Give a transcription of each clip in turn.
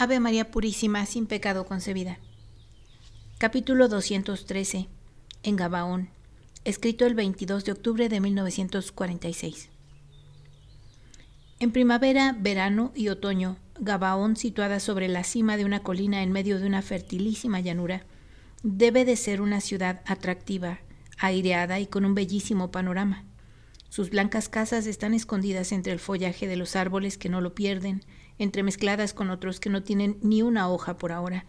Ave María Purísima, sin pecado concebida. Capítulo 213. En Gabaón. Escrito el 22 de octubre de 1946. En primavera, verano y otoño, Gabaón, situada sobre la cima de una colina en medio de una fertilísima llanura, debe de ser una ciudad atractiva, aireada y con un bellísimo panorama. Sus blancas casas están escondidas entre el follaje de los árboles que no lo pierden, entremezcladas con otros que no tienen ni una hoja por ahora,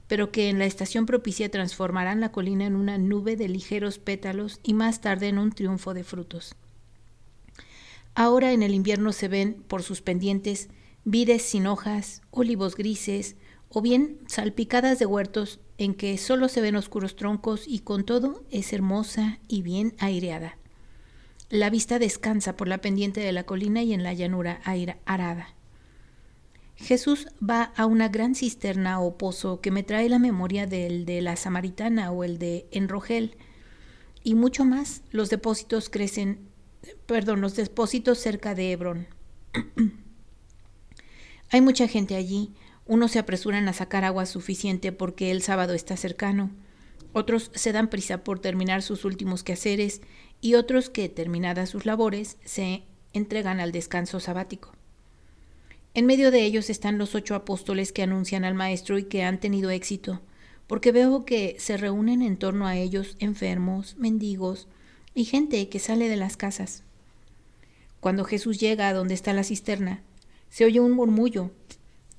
pero que en la estación propicia transformarán la colina en una nube de ligeros pétalos y más tarde en un triunfo de frutos. Ahora en el invierno se ven por sus pendientes vides sin hojas, olivos grises, o bien salpicadas de huertos en que solo se ven oscuros troncos y con todo es hermosa y bien aireada. La vista descansa por la pendiente de la colina y en la llanura arada. Jesús va a una gran cisterna o pozo que me trae la memoria del de la Samaritana o el de Enrogel, y mucho más los depósitos cerca de Hebrón. Hay mucha gente allí. Unos se apresuran a sacar agua suficiente porque el sábado está cercano. Otros se dan prisa por terminar sus últimos quehaceres y otros que, terminadas sus labores, se entregan al descanso sabático. En medio de ellos están los 8 apóstoles que anuncian al Maestro y que han tenido éxito, porque veo que se reúnen en torno a ellos enfermos, mendigos y gente que sale de las casas. Cuando Jesús llega a donde está la cisterna, se oye un murmullo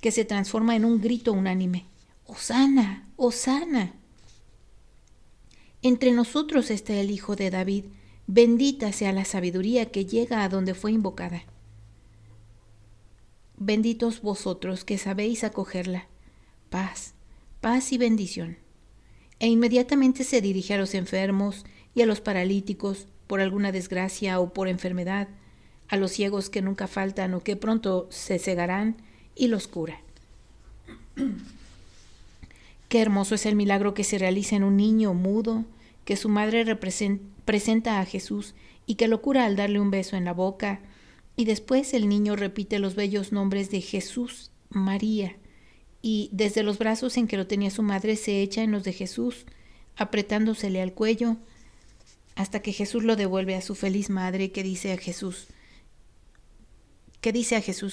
que se transforma en un grito unánime. ¡Hosana! ¡Hosana! Entre nosotros está el Hijo de David. Bendita sea la sabiduría que llega a donde fue invocada. Benditos vosotros que sabéis acogerla. Paz, paz y bendición. E inmediatamente se dirige a los enfermos y a los paralíticos por alguna desgracia o por enfermedad, a los ciegos que nunca faltan o que pronto se cegarán, y los cura. Qué hermoso es el milagro que se realiza en un niño mudo, que su madre presenta a Jesús y que lo cura al darle un beso en la boca, y después el niño repite los bellos nombres de Jesús, María, y desde los brazos en que lo tenía su madre se echa en los de Jesús, apretándosele al cuello, hasta que Jesús lo devuelve a su feliz madre, que dice a Jesús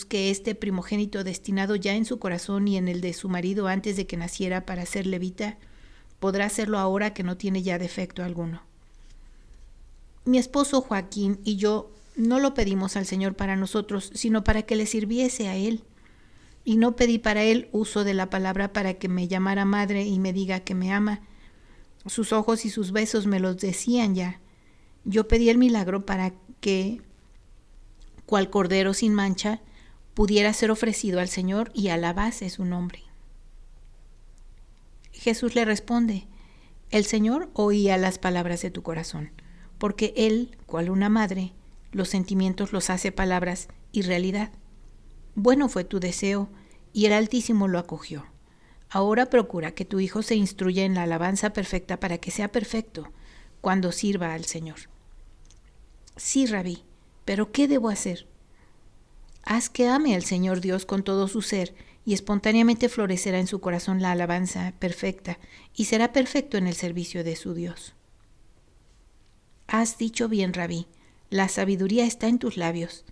que este primogénito destinado ya en su corazón y en el de su marido antes de que naciera para ser levita, podrá hacerlo ahora que no tiene ya defecto alguno. Mi esposo Joaquín y yo no lo pedimos al Señor para nosotros, sino para que le sirviese a Él. Y no pedí para Él uso de la palabra para que me llamara madre y me diga que me ama. Sus ojos y sus besos me los decían ya. Yo pedí el milagro para que, cual cordero sin mancha, pudiera ser ofrecido al Señor y alabase su nombre. Jesús le responde: el Señor oía las palabras de tu corazón, porque Él, cual una madre, los sentimientos los hace palabras y realidad. Bueno fue tu deseo, y el Altísimo lo acogió. Ahora procura que tu hijo se instruya en la alabanza perfecta para que sea perfecto cuando sirva al Señor. Sí, Rabí, pero ¿qué debo hacer? Haz que ame al Señor Dios con todo su ser, y espontáneamente florecerá en su corazón la alabanza perfecta, y será perfecto en el servicio de su Dios. Has dicho bien, Rabí, la sabiduría está en tus labios.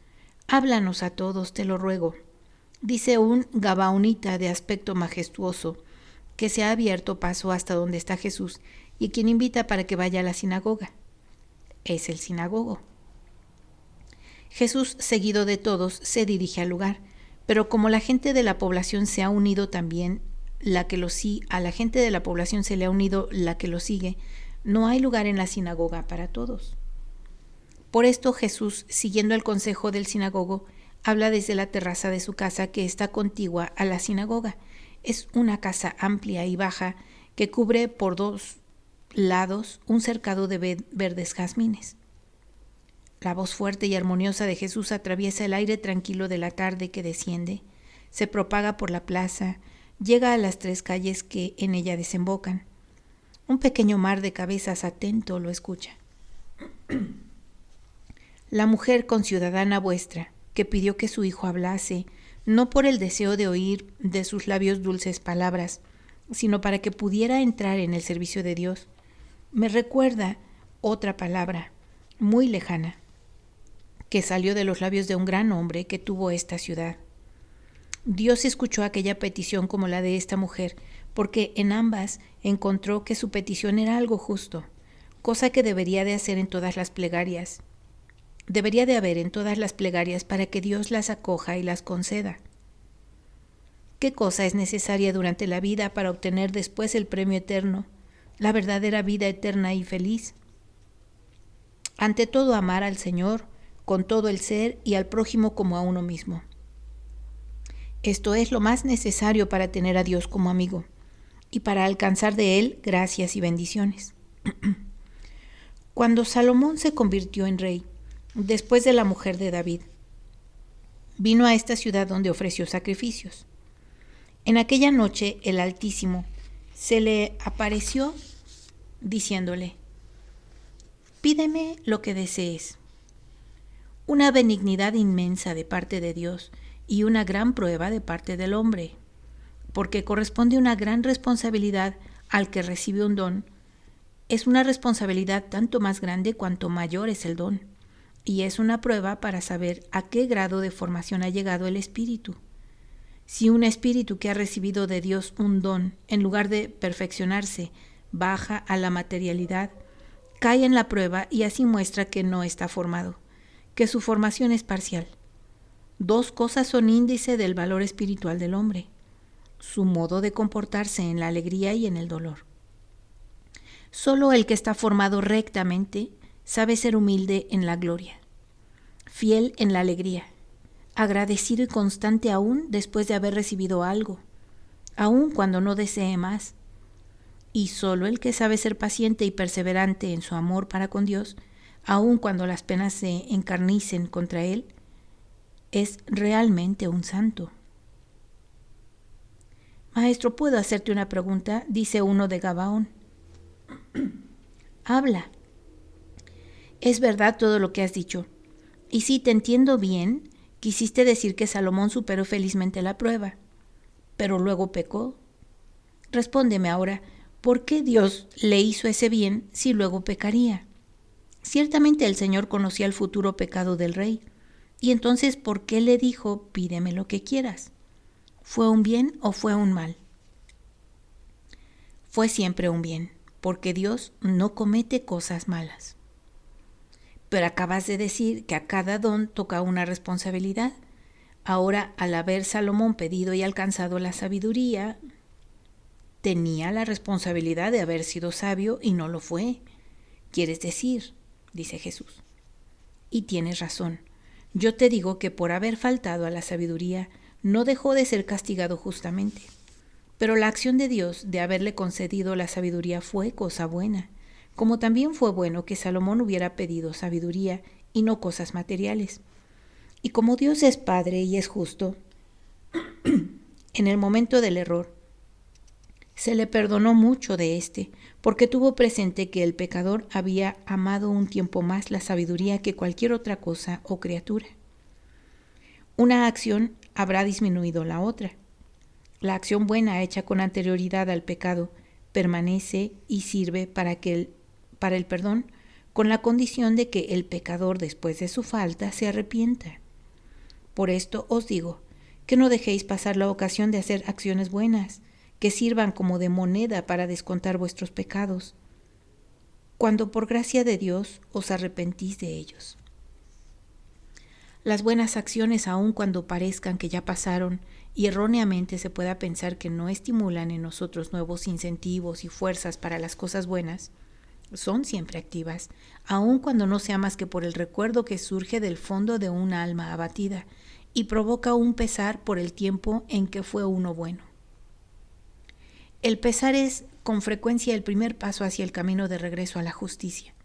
Háblanos a todos, te lo ruego. Dice un gabaonita de aspecto majestuoso, que se ha abierto paso hasta donde está Jesús, y quien invita para que vaya a la sinagoga. Es el sinagogo. Jesús, seguido de todos, se dirige al lugar, pero como la gente de la población se ha unido también, a la gente de la población se le ha unido la que lo sigue, no hay lugar en la sinagoga para todos. Por esto Jesús, siguiendo el consejo del sinagogo, habla desde la terraza de su casa que está contigua a la sinagoga. Es una casa amplia y baja que cubre por 2 lados un cercado de verdes jazmines. La voz fuerte y armoniosa de Jesús atraviesa el aire tranquilo de la tarde que desciende, se propaga por la plaza, llega a las 3 calles que en ella desembocan. Un pequeño mar de cabezas atento lo escucha. La mujer conciudadana vuestra, que pidió que su hijo hablase, no por el deseo de oír de sus labios dulces palabras, sino para que pudiera entrar en el servicio de Dios. Me recuerda otra palabra, muy lejana, que salió de los labios de un gran hombre que tuvo esta ciudad. Dios escuchó aquella petición como la de esta mujer, porque en ambas encontró que su petición era algo justo, cosa que debería de hacer en todas las plegarias. Debería de haber en todas las plegarias para que Dios las acoja y las conceda. ¿Qué cosa es necesaria durante la vida para obtener después el premio eterno, la verdadera vida eterna y feliz? Ante todo, amar al Señor con todo el ser y al prójimo como a uno mismo. Esto es lo más necesario para tener a Dios como amigo y para alcanzar de Él gracias y bendiciones. Cuando Salomón se convirtió en rey, después de la mujer de David, vino a esta ciudad donde ofreció sacrificios. En aquella noche el Altísimo se le apareció diciéndole: pídeme lo que desees. Una benignidad inmensa de parte de Dios y una gran prueba de parte del hombre, porque corresponde una gran responsabilidad al que recibe un don. Es una responsabilidad tanto más grande cuanto mayor es el don, y es una prueba para saber a qué grado de formación ha llegado el espíritu. Si un espíritu que ha recibido de Dios un don, en lugar de perfeccionarse, baja a la materialidad, cae en la prueba y así muestra que no está formado, que su formación es parcial. Dos cosas son índice del valor espiritual del hombre: su modo de comportarse en la alegría y en el dolor. Solo el que está formado rectamente sabe ser humilde en la gloria, fiel en la alegría, agradecido y constante aún después de haber recibido algo, aun cuando no desee más. Y solo el que sabe ser paciente y perseverante en su amor para con Dios, aun cuando las penas se encarnicen contra él, es realmente un santo. Maestro, ¿puedo hacerte una pregunta?, dice uno de Gabaón. Habla. Es verdad todo lo que has dicho. Y si te entiendo bien, quisiste decir que Salomón superó felizmente la prueba, pero luego pecó. Respóndeme ahora, ¿por qué Dios le hizo ese bien si luego pecaría? Ciertamente el Señor conocía el futuro pecado del rey, y entonces ¿por qué le dijo, pídeme lo que quieras? ¿Fue un bien o fue un mal? Fue siempre un bien, porque Dios no comete cosas malas. Pero acabas de decir que a cada don toca una responsabilidad. Ahora, al haber Salomón pedido y alcanzado la sabiduría, tenía la responsabilidad de haber sido sabio y no lo fue. ¿Quieres decir?, dice Jesús. Y tienes razón. Yo te digo que por haber faltado a la sabiduría, no dejó de ser castigado justamente. Pero la acción de Dios de haberle concedido la sabiduría fue cosa buena, como también fue bueno que Salomón hubiera pedido sabiduría y no cosas materiales. Y como Dios es Padre y es justo, en el momento del error, se le perdonó mucho de éste, porque tuvo presente que el pecador había amado un tiempo más la sabiduría que cualquier otra cosa o criatura. Una acción habrá disminuido la otra. La acción buena hecha con anterioridad al pecado permanece y sirve para el perdón, con la condición de que el pecador después de su falta se arrepienta. Por esto os digo que no dejéis pasar la ocasión de hacer acciones buenas, que sirvan como de moneda para descontar vuestros pecados, cuando por gracia de Dios os arrepentís de ellos. Las buenas acciones, aun cuando parezcan que ya pasaron y erróneamente se pueda pensar que no estimulan en nosotros nuevos incentivos y fuerzas para las cosas buenas, son siempre activas, aun cuando no sea más que por el recuerdo que surge del fondo de una alma abatida y provoca un pesar por el tiempo en que fue uno bueno. El pesar es con frecuencia el primer paso hacia el camino de regreso a la justicia.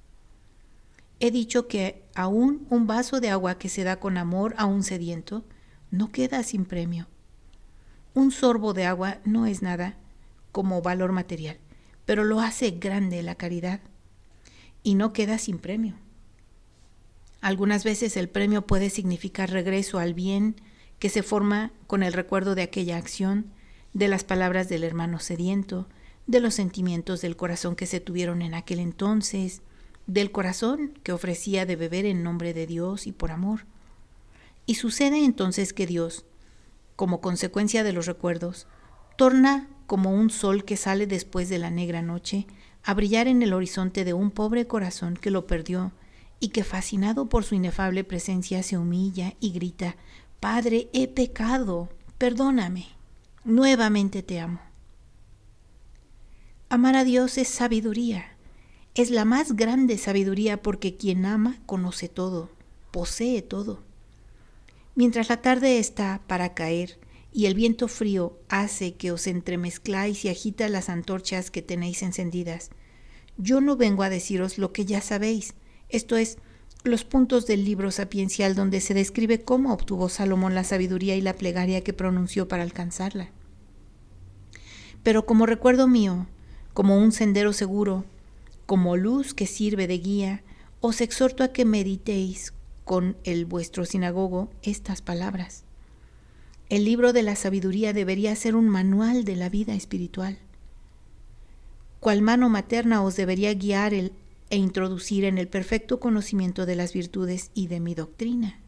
He dicho que aún un vaso de agua que se da con amor a un sediento no queda sin premio. Un sorbo de agua no es nada como valor material, pero lo hace grande la caridad y no queda sin premio. Algunas veces el premio puede significar regreso al bien que se forma con el recuerdo de aquella acción, de las palabras del hermano sediento, de los sentimientos del corazón que se tuvieron en aquel entonces, del corazón que ofrecía de beber en nombre de Dios y por amor. Y sucede entonces que Dios, como consecuencia de los recuerdos, torna como un sol que sale después de la negra noche a brillar en el horizonte de un pobre corazón que lo perdió y que, fascinado por su inefable presencia, se humilla y grita: Padre, he pecado, perdóname, nuevamente te amo. Amar a Dios es sabiduría, es la más grande sabiduría, porque quien ama conoce todo, posee todo. Mientras la tarde está para caer y el viento frío hace que os entremezcláis y agita las antorchas que tenéis encendidas, yo no vengo a deciros lo que ya sabéis, esto es, los puntos del libro sapiencial donde se describe cómo obtuvo Salomón la sabiduría y la plegaria que pronunció para alcanzarla. Pero como recuerdo mío, como un sendero seguro, como luz que sirve de guía, os exhorto a que meditéis con el vuestro sinagogo estas palabras. El libro de la sabiduría debería ser un manual de la vida espiritual. Cual mano materna os debería guiar e introducir en el perfecto conocimiento de las virtudes y de mi doctrina.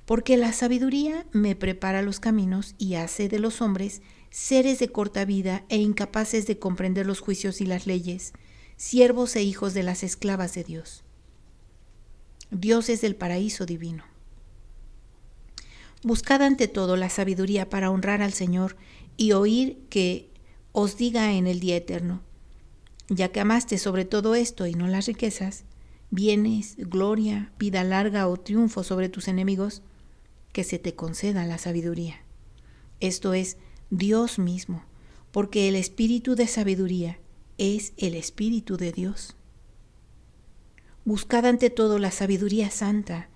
Porque la sabiduría me prepara los caminos y hace de los hombres seres de corta vida e incapaces de comprender los juicios y las leyes, siervos e hijos de las esclavas de Dios. Dioses del paraíso divino. Buscad ante todo la sabiduría para honrar al Señor y oír que os diga en el día eterno: ya que amaste sobre todo esto y no las riquezas, bienes, gloria, vida larga o triunfo sobre tus enemigos, que se te conceda la sabiduría. Esto es Dios mismo, porque el espíritu de sabiduría es el espíritu de Dios. Buscad ante todo la sabiduría santa,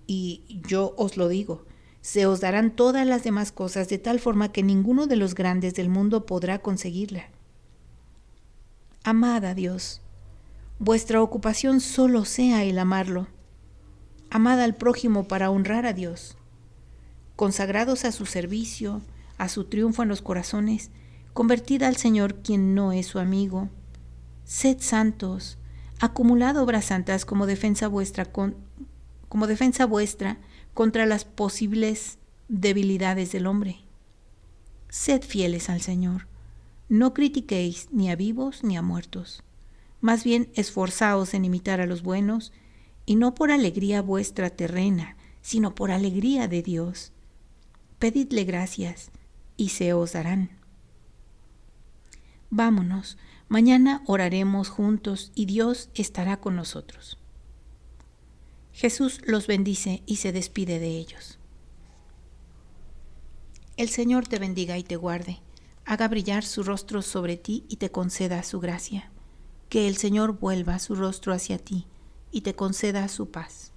y yo os lo digo, se os darán todas las demás cosas de tal forma que ninguno de los grandes del mundo podrá conseguirla. Amad a Dios. Vuestra ocupación solo sea el amarlo. Amad al prójimo para honrar a Dios. Consagrados a su servicio, a su triunfo en los corazones, convertid al Señor quien no es su amigo. Sed santos, acumulad obras santas como defensa vuestra contra las posibles debilidades del hombre. Sed fieles al Señor. No critiquéis ni a vivos ni a muertos. Más bien esforzaos en imitar a los buenos, y no por alegría vuestra terrena, sino por alegría de Dios. Pedidle gracias, y se os darán. Vámonos, mañana oraremos juntos y Dios estará con nosotros. Jesús los bendice y se despide de ellos. El Señor te bendiga y te guarde, haga brillar su rostro sobre ti y te conceda su gracia. Que el Señor vuelva su rostro hacia ti y te conceda su paz.